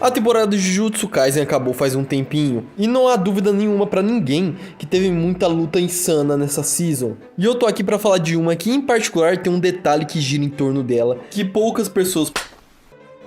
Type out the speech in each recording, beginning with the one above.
A temporada de Jujutsu Kaisen acabou faz um tempinho, e não há dúvida nenhuma pra ninguém que teve muita luta insana nessa season. E eu tô aqui pra falar de uma que em particular tem um detalhe que gira em torno dela, que poucas pessoas...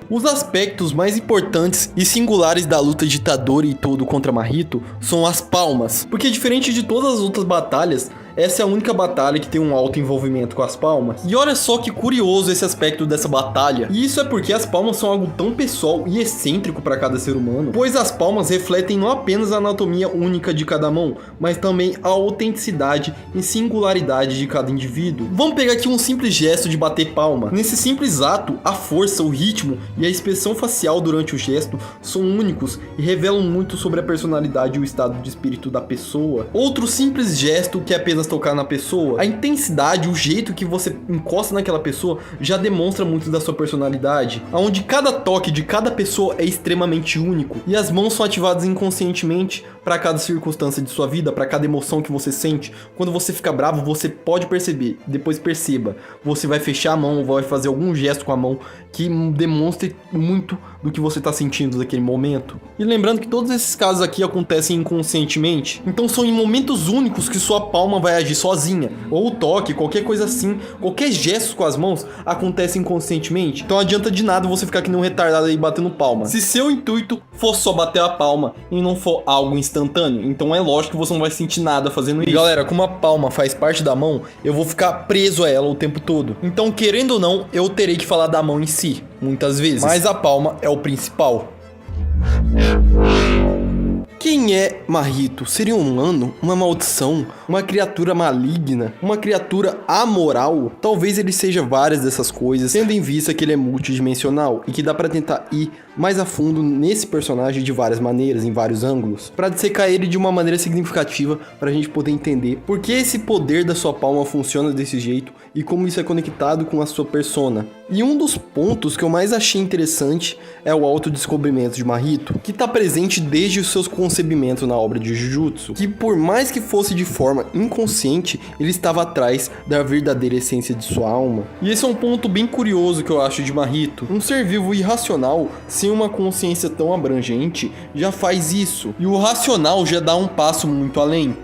Os aspectos mais importantes e singulares da luta de Itadori e Todo contra Mahito são as palmas, porque diferente de todas as outras batalhas, essa é a única batalha que tem um alto envolvimento com as palmas. E olha só que curioso esse aspecto dessa batalha. E isso é porque as palmas são algo tão pessoal e excêntrico para cada ser humano, pois as palmas refletem não apenas a anatomia única de cada mão, mas também a autenticidade e singularidade de cada indivíduo. Vamos pegar aqui um simples gesto de bater palma. Nesse simples ato, a força, o ritmo e a expressão facial durante o gesto são únicos e revelam muito sobre a personalidade e o estado de espírito da pessoa. Outro simples gesto que é apenas tocar na pessoa, a intensidade, o jeito que você encosta naquela pessoa já demonstra muito da sua personalidade, onde cada toque de cada pessoa é extremamente único e as mãos são ativadas inconscientemente para cada circunstância de sua vida, para cada emoção que você sente. Quando você fica bravo, você pode perceber, depois perceba, você vai fechar a mão ou vai fazer algum gesto com a mão que demonstre muito do que você está sentindo naquele momento. E lembrando que todos esses casos aqui acontecem inconscientemente, então são em momentos únicos que sua palma vai agir sozinha, ou o toque, qualquer coisa assim, qualquer gesto com as mãos acontece inconscientemente, então não adianta de nada você ficar que nem um retardado aí batendo palma. Se seu intuito for só bater a palma e não for algo instantâneo, então é lógico que você não vai sentir nada fazendo isso. E galera, como a palma faz parte da mão, eu vou ficar preso a ela o tempo todo, então querendo ou não, eu terei que falar da mão em si, muitas vezes, mas a palma é o principal. Quem é Mahito? Seria um humano? Uma maldição? Uma criatura maligna? Uma criatura amoral? Talvez ele seja várias dessas coisas, tendo em vista que ele é multidimensional e que dá pra tentar ir mais a fundo nesse personagem de várias maneiras, em vários ângulos, pra dissecar ele de uma maneira significativa pra gente poder entender por que esse poder da sua palma funciona desse jeito e como isso é conectado com a sua persona. E um dos pontos que eu mais achei interessante é o autodescobrimento de Mahito, que tá presente desde os seus concebimentos na obra de Jujutsu, que por mais que fosse de forma inconsciente, ele estava atrás da verdadeira essência de sua alma. E esse é um ponto bem curioso que eu acho de Mahito. Um ser vivo irracional, sem uma consciência tão abrangente, já faz isso, e o racional já dá um passo muito além.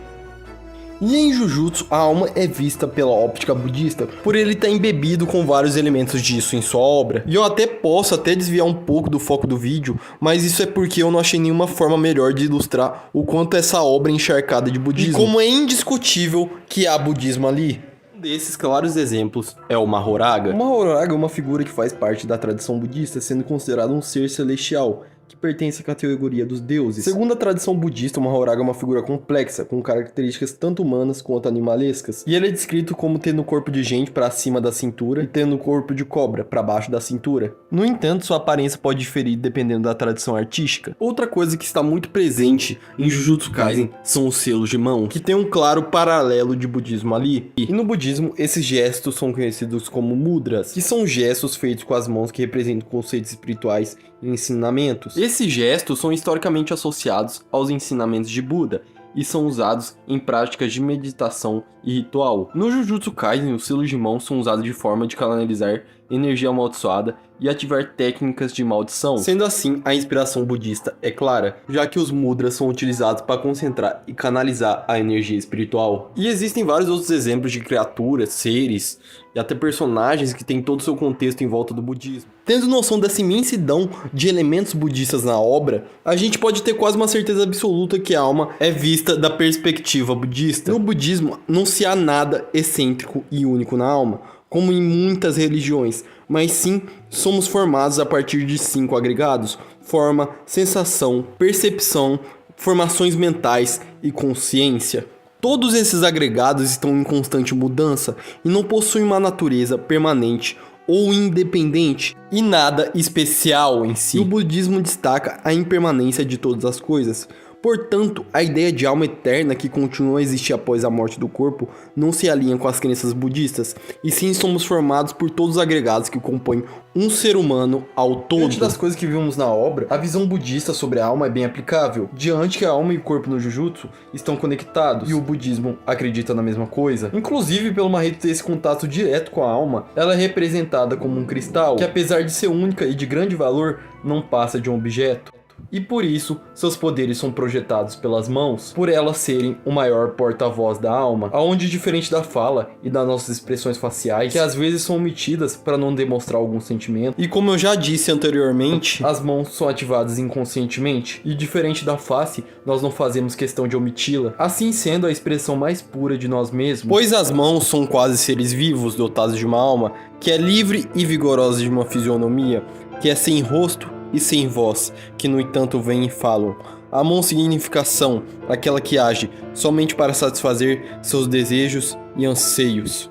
E em Jujutsu, a alma é vista pela óptica budista, por ele estar embebido com vários elementos disso em sua obra. E eu posso desviar um pouco do foco do vídeo, mas isso é porque eu não achei nenhuma forma melhor de ilustrar o quanto essa obra é encharcada de budismo. E como é indiscutível que há budismo ali. Um desses claros exemplos é o Mahoraga. O Mahoraga é uma figura que faz parte da tradição budista, sendo considerado um ser celestial, que pertence à categoria dos deuses. Segundo a tradição budista, o Mahoraga é uma figura complexa, com características tanto humanas quanto animalescas, e ele é descrito como tendo corpo de gente para cima da cintura e tendo corpo de cobra para baixo da cintura. No entanto, sua aparência pode diferir dependendo da tradição artística. Outra coisa que está muito presente em Jujutsu Kaisen são os selos de mão, que tem um claro paralelo de budismo ali. E no budismo, esses gestos são conhecidos como mudras, que são gestos feitos com as mãos que representam conceitos espirituais e ensinamentos. Esses gestos são historicamente associados aos ensinamentos de Buda e são usados em práticas de meditação e ritual. No Jujutsu Kaisen, os selos de mão são usados de forma de canalizar energia amaldiçoada e ativar técnicas de maldição. Sendo assim, a inspiração budista é clara, já que os mudras são utilizados para concentrar e canalizar a energia espiritual. E existem vários outros exemplos de criaturas, seres e até personagens que têm todo o seu contexto em volta do budismo. Tendo noção dessa imensidão de elementos budistas na obra, a gente pode ter quase uma certeza absoluta que a alma é vista da perspectiva budista. No budismo, não se há nada excêntrico e único na alma, como em muitas religiões, mas sim somos formados a partir de 5 agregados: forma, sensação, percepção, formações mentais e consciência. Todos esses agregados estão em constante mudança e não possuem uma natureza permanente ou independente e nada especial em si. E o budismo destaca a impermanência de todas as coisas, Portanto, a ideia de alma eterna que continua a existir após a morte do corpo não se alinha com as crenças budistas, e sim somos formados por todos os agregados que compõem um ser humano ao todo. Diante das coisas que vimos na obra, a visão budista sobre a alma é bem aplicável, diante que a alma e o corpo no Jujutsu estão conectados, e o budismo acredita na mesma coisa. Inclusive, pelo Mahito ter esse contato direto com a alma, ela é representada como um cristal, que apesar de ser única e de grande valor, não passa de um objeto. E por isso, seus poderes são projetados pelas mãos, por elas serem o maior porta-voz da alma, aonde diferente da fala e das nossas expressões faciais, que às vezes são omitidas para não demonstrar algum sentimento, e como eu já disse anteriormente, as mãos são ativadas inconscientemente, e diferente da face, nós não fazemos questão de omiti-la, assim sendo a expressão mais pura de nós mesmos, pois as mãos são quase seres vivos dotados de uma alma, que é livre e vigorosa de uma fisionomia, que é sem rosto e sem voz, que no entanto vêm e falam. A mão significação, aquela que age somente para satisfazer seus desejos e anseios.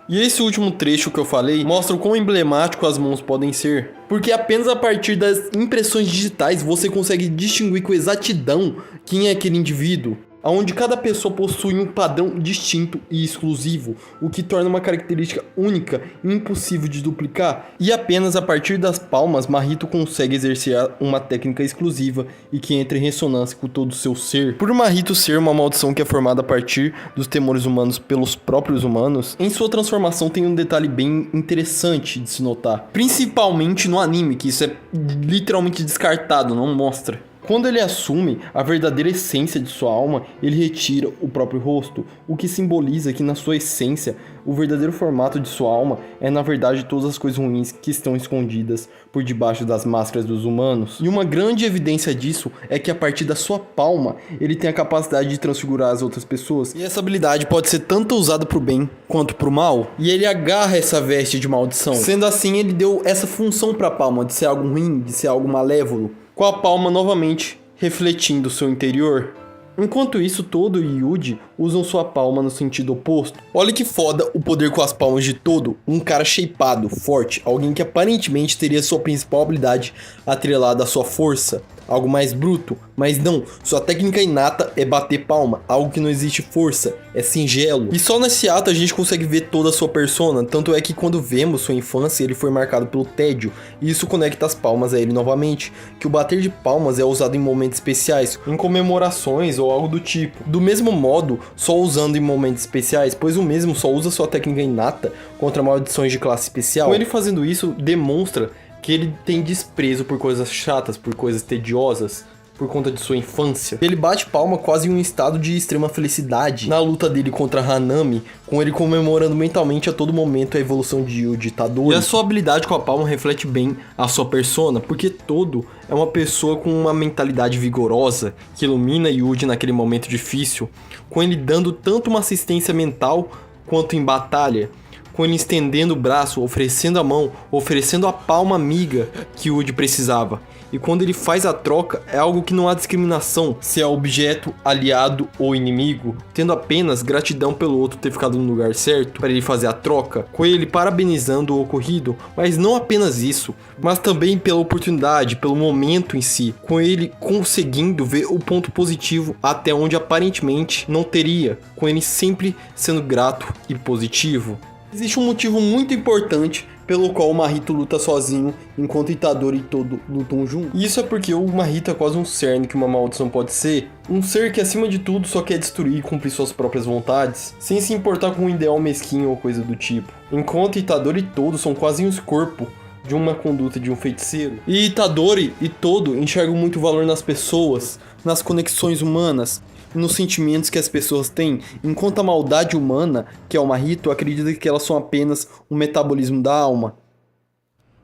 E esse último trecho que eu falei mostra o quão emblemático as mãos podem ser, porque apenas a partir das impressões digitais você consegue distinguir com exatidão quem é aquele indivíduo, onde cada pessoa possui um padrão distinto e exclusivo, o que torna uma característica única e impossível de duplicar. E apenas a partir das palmas, Mahito consegue exercer uma técnica exclusiva e que entra em ressonância com todo o seu ser. Por Mahito ser uma maldição que é formada a partir dos temores humanos pelos próprios humanos, em sua transformação tem um detalhe bem interessante de se notar, principalmente no anime, que isso é literalmente descartado, não mostra. Quando ele assume a verdadeira essência de sua alma, ele retira o próprio rosto, o que simboliza que na sua essência, o verdadeiro formato de sua alma é na verdade todas as coisas ruins que estão escondidas por debaixo das máscaras dos humanos. E uma grande evidência disso é que a partir da sua palma, ele tem a capacidade de transfigurar as outras pessoas. E essa habilidade pode ser tanto usada pro bem quanto pro mal. E ele agarra essa veste de maldição. Sendo assim, ele deu essa função pra palma de ser algo ruim, de ser algo malévolo, com a palma novamente refletindo seu interior. Enquanto isso, Todo e Yuji usam sua palma no sentido oposto. Olha que foda o poder com as palmas de Todo, um cara shapeado, forte, alguém que aparentemente teria sua principal habilidade atrelada à sua força, algo mais bruto, mas não, sua técnica inata é bater palma, algo que não existe força, é singelo. E só nesse ato a gente consegue ver toda a sua persona, tanto é que quando vemos sua infância ele foi marcado pelo tédio, e isso conecta as palmas a ele novamente, que o bater de palmas é usado em momentos especiais, em comemorações ou algo do tipo. Do mesmo modo, só usando em momentos especiais, pois o mesmo só usa sua técnica inata contra maldições de classe especial. Com ele fazendo isso, demonstra que ele tem desprezo por coisas chatas, por coisas tediosas, por conta de sua infância. Ele bate palma quase em um estado de extrema felicidade na luta dele contra Hanami, com ele comemorando mentalmente a todo momento a evolução de Yuji Itadori. E a sua habilidade com a palma reflete bem a sua persona, porque Todo é uma pessoa com uma mentalidade vigorosa, que ilumina Yuji naquele momento difícil, com ele dando tanto uma assistência mental quanto em batalha, com ele estendendo o braço, oferecendo a mão, oferecendo a palma amiga que Yuji precisava. E quando ele faz a troca, é algo que não há discriminação, se é objeto, aliado ou inimigo, tendo apenas gratidão pelo outro ter ficado no lugar certo para ele fazer a troca, com ele parabenizando o ocorrido, mas não apenas isso, mas também pela oportunidade, pelo momento em si, com ele conseguindo ver o ponto positivo até onde aparentemente não teria, com ele sempre sendo grato e positivo. Existe um motivo muito importante pelo qual o Mahito luta sozinho, enquanto Itadori e Todo lutam juntos. E isso é porque o Mahito é quase um cerne que uma maldição pode ser. Um ser que acima de tudo só quer destruir e cumprir suas próprias vontades, sem se importar com um ideal mesquinho ou coisa do tipo. Enquanto Itadori e Todo são quase um corpo de uma conduta de um feiticeiro. E Itadori e Todo enxergam muito valor nas pessoas, nas conexões humanas, nos sentimentos que as pessoas têm, enquanto a maldade humana, que é o Mahito, acredita que elas são apenas um metabolismo da alma.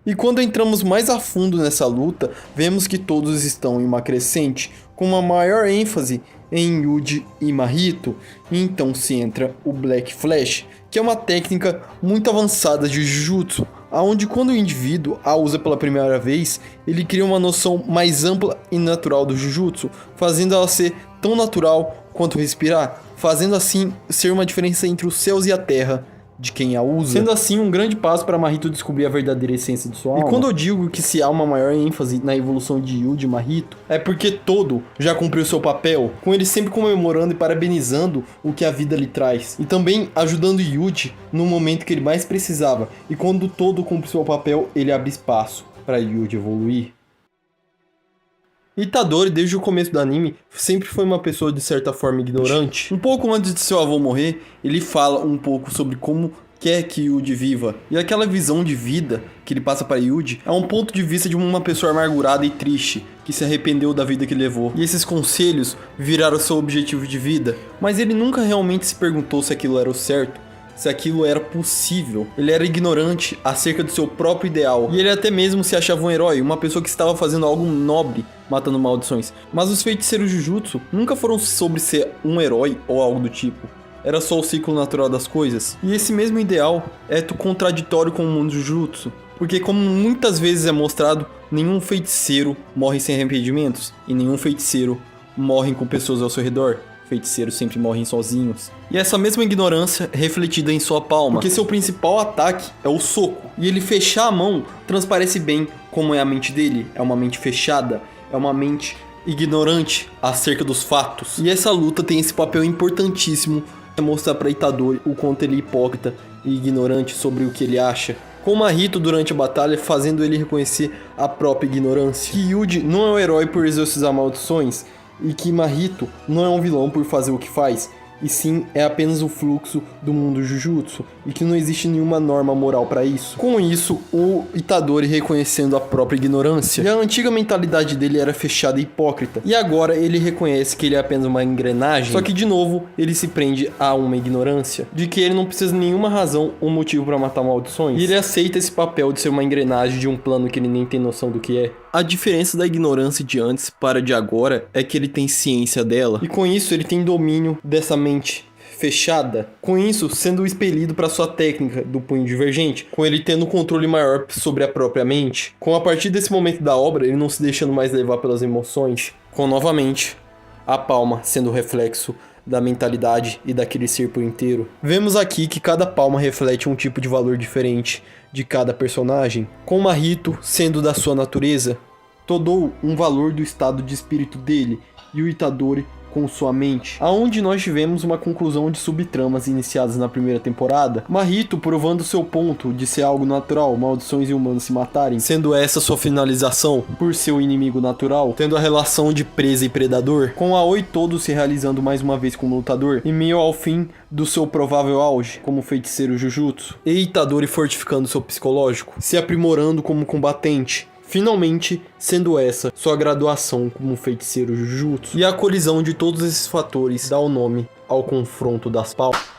E quando entramos mais a fundo nessa luta, vemos que todos estão em uma crescente, com uma maior ênfase em Yuji e Mahito, e então se entra o Black Flash, que é uma técnica muito avançada de Jujutsu, onde quando o indivíduo a usa pela primeira vez, ele cria uma noção mais ampla e natural do Jujutsu, fazendo ela ser tão natural quanto respirar, fazendo assim ser uma diferença entre os céus e a terra de quem a usa, sendo assim um grande passo para Mahito descobrir a verdadeira essência de sua alma. E quando eu digo que se há uma maior ênfase na evolução de Yuji e Mahito, é porque todo já cumpriu seu papel, com ele sempre comemorando e parabenizando o que a vida lhe traz, e também ajudando Yuji no momento que ele mais precisava, e quando todo cumpre seu papel, ele abre espaço para Yuji evoluir. Itadori, desde o começo do anime, sempre foi uma pessoa de certa forma ignorante. Um pouco antes de seu avô morrer, ele fala um pouco sobre como quer que Yuji viva. E aquela visão de vida que ele passa para Yuji é um ponto de vista de uma pessoa amargurada e triste, que se arrependeu da vida que levou. E esses conselhos viraram seu objetivo de vida. Mas ele nunca realmente se perguntou se aquilo era o certo, se aquilo era possível. Ele era ignorante acerca do seu próprio ideal. E ele até mesmo se achava um herói, uma pessoa que estava fazendo algo nobre, matando maldições. Mas os feiticeiros Jujutsu nunca foram sobre ser um herói ou algo do tipo. Era só o ciclo natural das coisas. E esse mesmo ideal é contraditório com o mundo Jujutsu. Porque como muitas vezes é mostrado, nenhum feiticeiro morre sem arrependimentos. E nenhum feiticeiro morre com pessoas ao seu redor. Feiticeiros sempre morrem sozinhos. E essa mesma ignorância é refletida em sua palma, porque seu principal ataque é o soco. E ele fechar a mão transparece bem como é a mente dele. É uma mente fechada, é uma mente ignorante acerca dos fatos. E essa luta tem esse papel importantíssimo de mostrar para Itadori o quanto ele é hipócrita e ignorante sobre o que ele acha. Com Mahito durante a batalha fazendo ele reconhecer a própria ignorância. Que Yuji não é um herói por exorcizar maldições, e que Mahito não é um vilão por fazer o que faz, e sim é apenas o fluxo do mundo Jujutsu, e que não existe nenhuma norma moral para isso. Com isso, o Itadori reconhecendo a própria ignorância, e a antiga mentalidade dele era fechada e hipócrita, e agora ele reconhece que ele é apenas uma engrenagem, só que de novo ele se prende a uma ignorância, de que ele não precisa de nenhuma razão ou motivo para matar maldições, e ele aceita esse papel de ser uma engrenagem de um plano que ele nem tem noção do que é. A diferença da ignorância de antes para de agora é que ele tem ciência dela, e com isso ele tem domínio dessa mente fechada, com isso sendo expelido para sua técnica do punho divergente, com ele tendo controle maior sobre a própria mente, com a partir desse momento da obra ele não se deixando mais levar pelas emoções, com novamente a palma sendo o reflexo da mentalidade e daquele ser por inteiro. Vemos aqui que cada palma reflete um tipo de valor diferente de cada personagem, com Mahito sendo da sua natureza, todo um valor do estado de espírito dele, e o Itadori com sua mente, aonde nós tivemos uma conclusão de subtramas iniciadas na primeira temporada, Mahito provando seu ponto de ser algo natural, maldições e humanos se matarem, sendo essa sua finalização por seu inimigo natural, tendo a relação de presa e predador, com Aoi todo se realizando mais uma vez como lutador, em meio ao fim do seu provável auge como feiticeiro Jujutsu, e Itadori fortificando seu psicológico, se aprimorando como combatente, finalmente sendo essa sua graduação como feiticeiro Jujutsu. E a colisão de todos esses fatores dá o nome ao confronto das palmas.